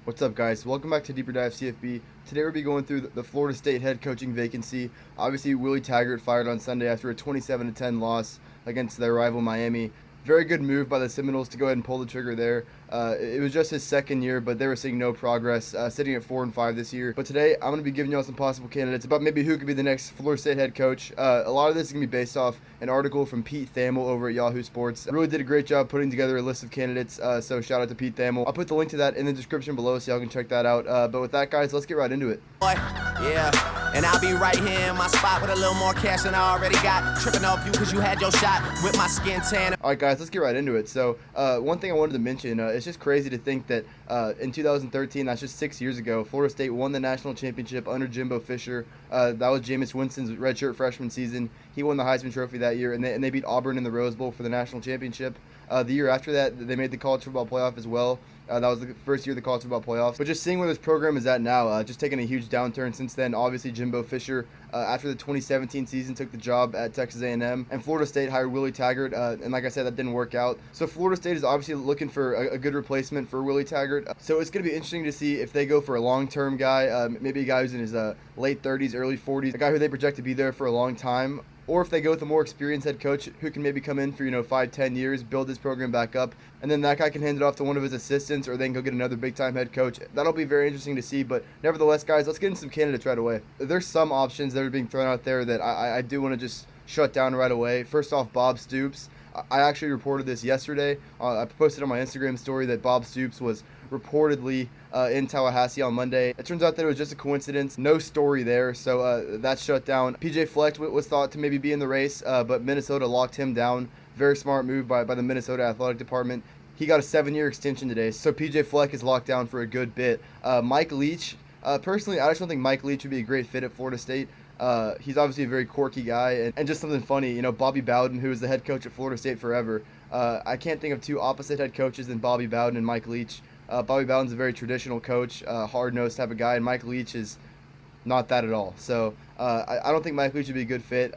What's up, guys? Welcome back to Deeper Dive CFB. Today we'll be going through the Florida State head coaching vacancy. Obviously, Willie Taggart fired on Sunday after a 27-10 loss against their rival Miami. Very good move by the Seminoles to go ahead and pull the trigger there. It was just his second year, but they were seeing no progress, sitting at 4-5 this year. But today, I'm going to be giving you all some possible candidates about maybe who could be the next Florida State head coach. A lot of this is going to be based off an article from Pete Thamel over at Yahoo Sports. Really did a great job putting together a list of candidates, so shout out to Pete Thamel. I'll put the link to that in the description below so y'all can check that out. But with that, guys, let's get right into it. Yeah, and I'll be right here in my spot with a little more cash than I already got. Tripping off you because you had your shot with my skin tan. All right, guys, let's get right into it. So, one thing I wanted to mention, it's just crazy to think that in 2013, that's just 6 years ago, Florida State won the national championship under Jimbo Fisher. That was Jameis Winston's redshirt freshman season. He won the Heisman Trophy that year, and they beat Auburn in the Rose Bowl for the national championship. The year after that, they made the college football playoff as well. That was the first year of the college football playoffs. But just seeing where this program is at now, just taking a huge downturn since then. Obviously, Jimbo Fisher, after the 2017 season, took the job at Texas A&M. And Florida State hired Willie Taggart. And like I said, that didn't work out. So Florida State is obviously looking for a good replacement for Willie Taggart. So it's going to be interesting to see if they go for a long-term guy, maybe a guy who's in his late 30s, early 40s, a guy who they project to be there for a long time. Or if they go with a more experienced head coach who can maybe come in for 5-10 years, build this program back up, and then that guy can hand it off to one of his assistants, or then go get another big-time head coach. That'll be very interesting to see. But nevertheless, guys, let's get into some candidates right away. There's some options that are being thrown out there that I do want to just shut down right away. First off, Bob Stoops. I actually reported this yesterday. I posted on my Instagram story that Bob Stoops was reportedly in Tallahassee on Monday. It turns out that it was just a coincidence. No story there, so that's shut down. PJ Fleck was thought to maybe be in the race, but Minnesota locked him down. Very smart move by the Minnesota Athletic Department. He got a 7-year extension today, so PJ Fleck is locked down for a good bit. Mike Leach. Personally, I just don't think Mike Leach would be a great fit at Florida State. He's obviously a very quirky guy, and just something funny, Bobby Bowden, who was the head coach at Florida State forever. I can't think of two opposite head coaches than Bobby Bowden and Mike Leach. Bobby Bowden's a very traditional coach, hard-nosed type of guy, and Mike Leach is not that at all. So I don't think Mike Leach would be a good fit.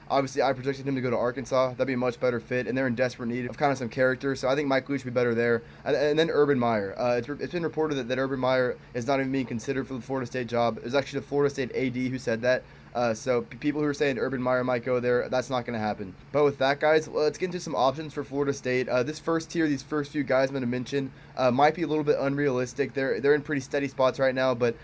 Obviously, I projected him to go to Arkansas. That'd be a much better fit, and they're in desperate need of kind of some character. So I think Mike Leach would be better there. And then Urban Meyer. It's been reported that Urban Meyer is not even being considered for the Florida State job. It was actually the Florida State AD who said that. So people who are saying Urban Meyer might go there, that's not going to happen. But with that, guys, let's get into some options for Florida State. This first tier, these first few guys I'm going to mention, might be a little bit unrealistic. They're in pretty steady spots right now, but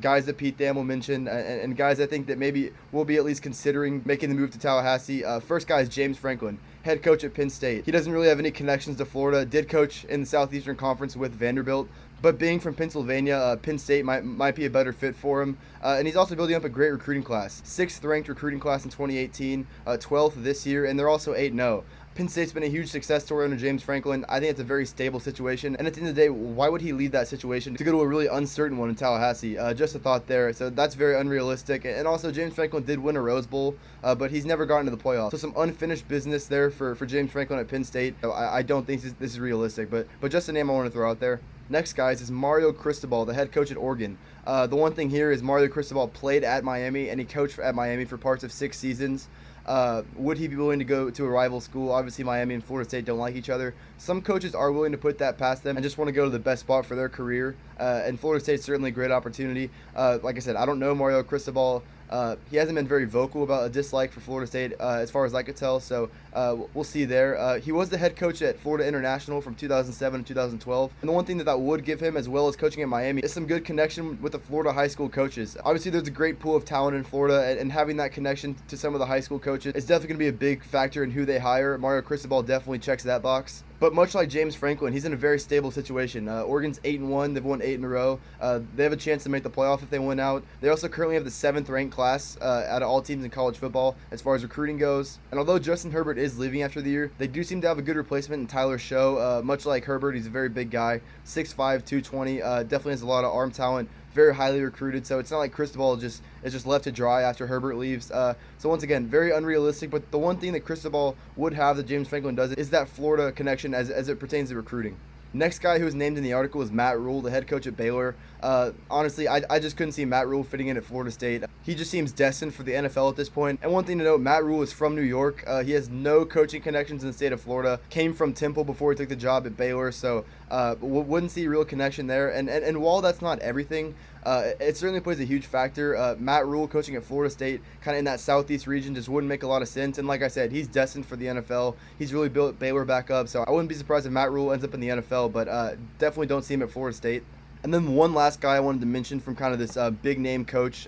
guys that Pete Thamel mentioned, and guys I think that maybe will be at least considering making the move to Tallahassee. First guy is James Franklin, head coach at Penn State. He doesn't really have any connections to Florida. Did coach in the Southeastern Conference with Vanderbilt. But being from Pennsylvania, Penn State might be a better fit for him. And he's also building up a great recruiting class. 6th ranked recruiting class in 2018, 12th this year, and they're also 8-0. Penn State's been a huge success story under James Franklin. I think it's a very stable situation. And at the end of the day, why would he leave that situation to go to a really uncertain one in Tallahassee? Just a thought there. So that's very unrealistic. And also, James Franklin did win a Rose Bowl, but he's never gotten to the playoffs. So some unfinished business there for James Franklin at Penn State. I don't think this is realistic, but just a name I want to throw out there. Next, guys, is Mario Cristobal, the head coach at Oregon. The one thing here is Mario Cristobal played at Miami, and he coached at Miami for parts of 6 seasons. Would he be willing to go to a rival school? Obviously, Miami and Florida State don't like each other. Some coaches are willing to put that past them and just want to go to the best spot for their career. And Florida State's certainly a great opportunity. Like I said, I don't know Mario Cristobal. He hasn't been very vocal about a dislike for Florida State as far as I could tell, so we'll see there. He was the head coach at Florida International from 2007 to 2012, and the one thing that would give him, as well as coaching at Miami, is some good connection with the Florida high school coaches. Obviously, there's a great pool of talent in Florida, and having that connection to some of the high school coaches is definitely going to be a big factor in who they hire. Mario Cristobal definitely checks that box. But much like James Franklin, he's in a very stable situation. Oregon's 8-1. They've won 8 in a row. They have a chance to make the playoff if they win out. They also currently have the 7th ranked class out of all teams in college football as far as recruiting goes. And although Justin Herbert is leaving after the year, they do seem to have a good replacement in Tyler Show. Much like Herbert, he's a very big guy, 6'5", 220. Definitely has a lot of arm talent. Very highly recruited, so it's not like Cristobal is just left to dry after Herbert leaves. So once again, very unrealistic. But the one thing that Cristobal would have that James Franklin doesn't is that Florida connection as it pertains to recruiting. Next guy who was named in the article is Matt Rhule, the head coach at Baylor. Honestly, I just couldn't see Matt Rhule fitting in at Florida State. He just seems destined for the NFL at this point. And one thing to note, Matt Rhule is from New York. He has no coaching connections in the state of Florida. Came from Temple before he took the job at Baylor, so wouldn't see a real connection there. And while that's not everything, it certainly plays a huge factor. Matt Rhule coaching at Florida State, kind of in that southeast region, just wouldn't make a lot of sense. And like I said, he's destined for the NFL. He's really built Baylor back up, so I wouldn't be surprised if Matt Rhule ends up in the NFL, but definitely don't see him at Florida State. And then one last guy I wanted to mention from kind of this big name coach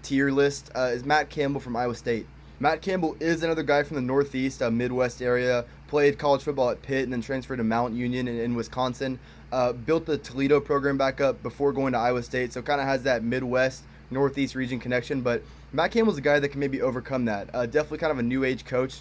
tier list is Matt Campbell from Iowa State. Matt Campbell is another guy from the Northeast, Midwest area, played college football at Pitt and then transferred to Mount Union in Wisconsin. Built the Toledo program back up before going to Iowa State, so kind of has that Midwest, Northeast region connection. But Matt Campbell's a guy that can maybe overcome that. Definitely kind of a new age coach.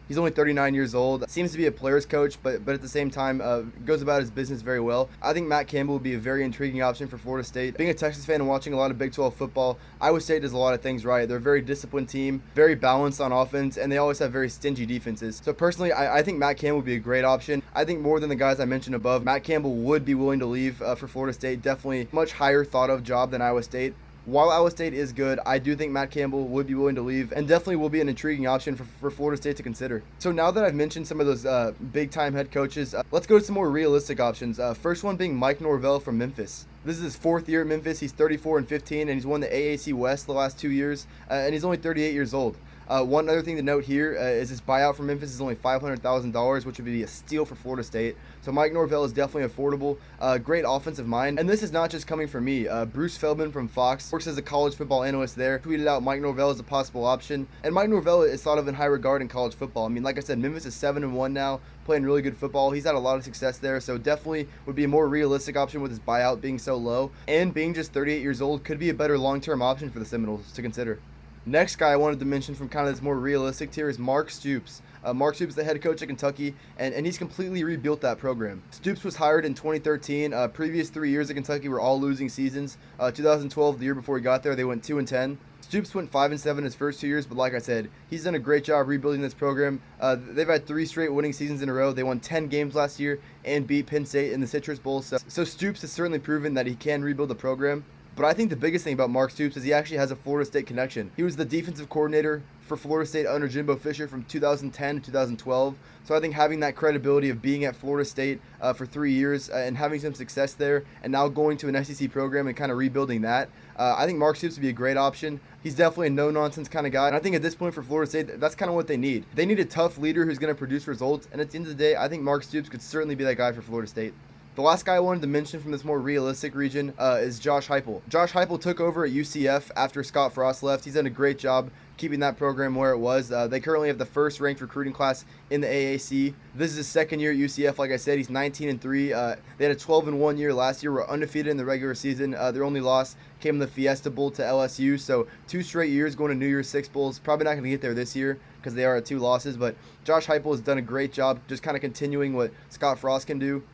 He's only 39 years old, seems to be a player's coach, but at the same time goes about his business very well. I think Matt Campbell would be a very intriguing option for Florida State. Being a Texas fan and watching a lot of Big 12 football, Iowa State does a lot of things right. They're a very disciplined team, very balanced on offense, and they always have very stingy defenses. So personally, I think Matt Campbell would be a great option. I think more than the guys I mentioned above, Matt Campbell would be willing to leave for Florida State. Definitely much higher thought of job than Iowa State. While Iowa State is good, I do think Matt Campbell would be willing to leave and definitely will be an intriguing option for Florida State to consider. So now that I've mentioned some of those big-time head coaches, let's go to some more realistic options. First one being Mike Norvell from Memphis. This is his fourth year at Memphis. He's 34-15, and he's won the AAC West the last 2 years, and he's only 38 years old. One other thing to note here is his buyout from Memphis is only $500,000, which would be a steal for Florida State. So Mike Norvell is definitely affordable. Great offensive mind. And this is not just coming from me. Bruce Feldman from Fox works as a college football analyst there. Tweeted out Mike Norvell as a possible option. And Mike Norvell is thought of in high regard in college football. I mean, like I said, Memphis is 7-1 now, playing really good football. He's had a lot of success there, so definitely would be a more realistic option with his buyout being so low. And being just 38 years old could be a better long-term option for the Seminoles to consider. Next guy I wanted to mention from kind of this more realistic tier is Mark Stoops. Mark Stoops is the head coach at Kentucky, and he's completely rebuilt that program. Stoops was hired in 2013. Previous 3 years at Kentucky were all losing seasons. 2012, the year before he got there, they went 2-10. Stoops went 5-7 his first 2 years, but like I said, he's done a great job rebuilding this program. They've had 3 straight winning seasons in a row. They won 10 games last year and beat Penn State in the Citrus Bowl. So Stoops has certainly proven that he can rebuild the program. But I think the biggest thing about Mark Stoops is he actually has a Florida State connection. He was the defensive coordinator for Florida State under Jimbo Fisher from 2010 to 2012. So I think having that credibility of being at Florida State for 3 years and having some success there and now going to an SEC program and kind of rebuilding that, I think Mark Stoops would be a great option. He's definitely a no-nonsense kind of guy. And I think at this point for Florida State, that's kind of what they need. They need a tough leader who's going to produce results. And at the end of the day, I think Mark Stoops could certainly be that guy for Florida State. The last guy I wanted to mention from this more realistic region is Josh Heupel. Josh Heupel took over at UCF after Scott Frost left. He's done a great job keeping that program where it was. They currently have the first ranked recruiting class in the AAC. This is his second year at UCF. Like I said, he's 19-3. They had a 12-1 year last year. Were undefeated in the regular season. Their only loss came in the Fiesta Bowl to LSU. So 2 straight years going to New Year's Six Bowls. Probably not going to get there this year because they are at 2 losses. But Josh Heupel has done a great job just kind of continuing what Scott Frost can do.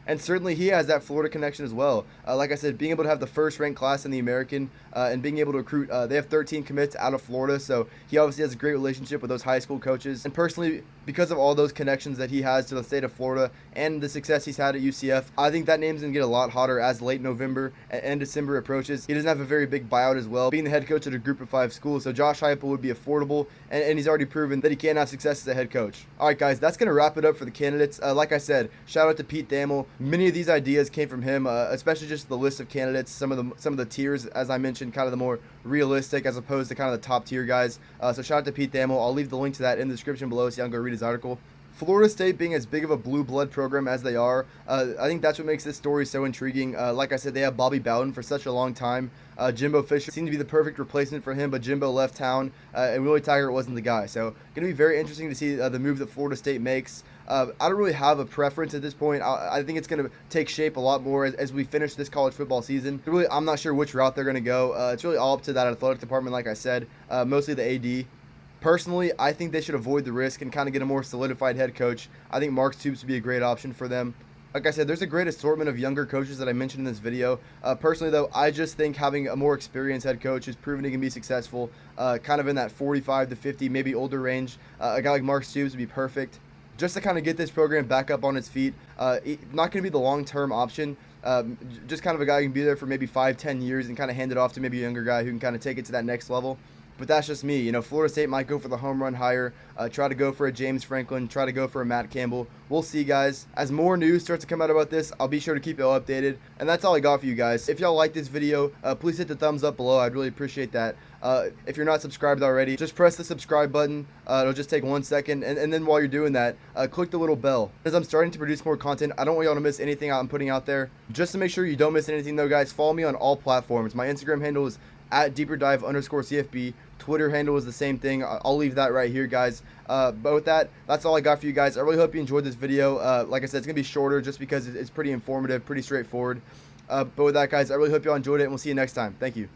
And certainly he has that Florida connection as well. Like I said, being able to have the first ranked class in the American and being able to recruit, they have 13 commits out of Florida, so he obviously has a great relationship with those high school coaches. And personally, because of all those connections that he has to the state of Florida and the success he's had at UCF, I think that name's going to get a lot hotter as late November and December approaches. He doesn't have a very big buyout as well, being the head coach at a group of 5 school, so Josh Heupel would be affordable, and he's already proven that he can have success as a head coach. All right, guys, that's going to wrap it up for the candidates. Like I said, shout out to Pete Thamel. Many of these ideas came from him, especially just the list of candidates, some of the tiers, as I mentioned, kind of the more realistic as opposed to kind of the top tier guys. So shout out to Pete Thamel. I'll leave the link to that in the description below so you can go read his article. Florida State being as big of a blue blood program as they are, I think that's what makes this story so intriguing. Like I said, they have Bobby Bowden for such a long time. Jimbo Fisher seemed to be the perfect replacement for him, but Jimbo left town, and Willie Taggart wasn't the guy. So going to be very interesting to see the move that Florida State makes. I don't really have a preference at this point. I think it's going to take shape a lot more as we finish this college football season. Really, I'm not sure which route they're going to go. It's really all up to that athletic department, like I said, mostly the AD. Personally, I think they should avoid the risk and kind of get a more solidified head coach. I think Mark Stoops would be a great option for them. Like I said, there's a great assortment of younger coaches that I mentioned in this video. Personally, though, I just think having a more experienced head coach who's proven he can be successful, kind of in that 45 to 50, maybe older range, a guy like Mark Stoops would be perfect. just to kind of get this program back up on its feet. Not going to be the long-term option. Just kind of a guy who can be there for maybe 5-10 years and kind of hand it off to maybe a younger guy who can kind of take it to that next level. But that's just me. Florida State might go for the home run hire, try to go for a James Franklin, try to go for a Matt Campbell. We'll see, guys. As more news starts to come out about this, I'll be sure to keep y'all updated. And that's all I got for you guys. If y'all like this video, please hit the thumbs up below. I'd really appreciate that. If you're not subscribed already, just press the subscribe button. It'll just take 1 second. And then while you're doing that, click the little bell. As I'm starting to produce more content, I don't want y'all to miss anything I'm putting out there. Just to make sure you don't miss anything, though, guys, follow me on all platforms. My Instagram handle is @deeperdive_CFB. Twitter handle is the same thing. I'll leave that right here, guys. But with that, that's all I got for you guys. I really hope you enjoyed this video. Like I said, it's going to be shorter just because it's pretty informative, pretty straightforward. But with that, guys, I really hope y'all enjoyed it, and we'll see you next time. Thank you.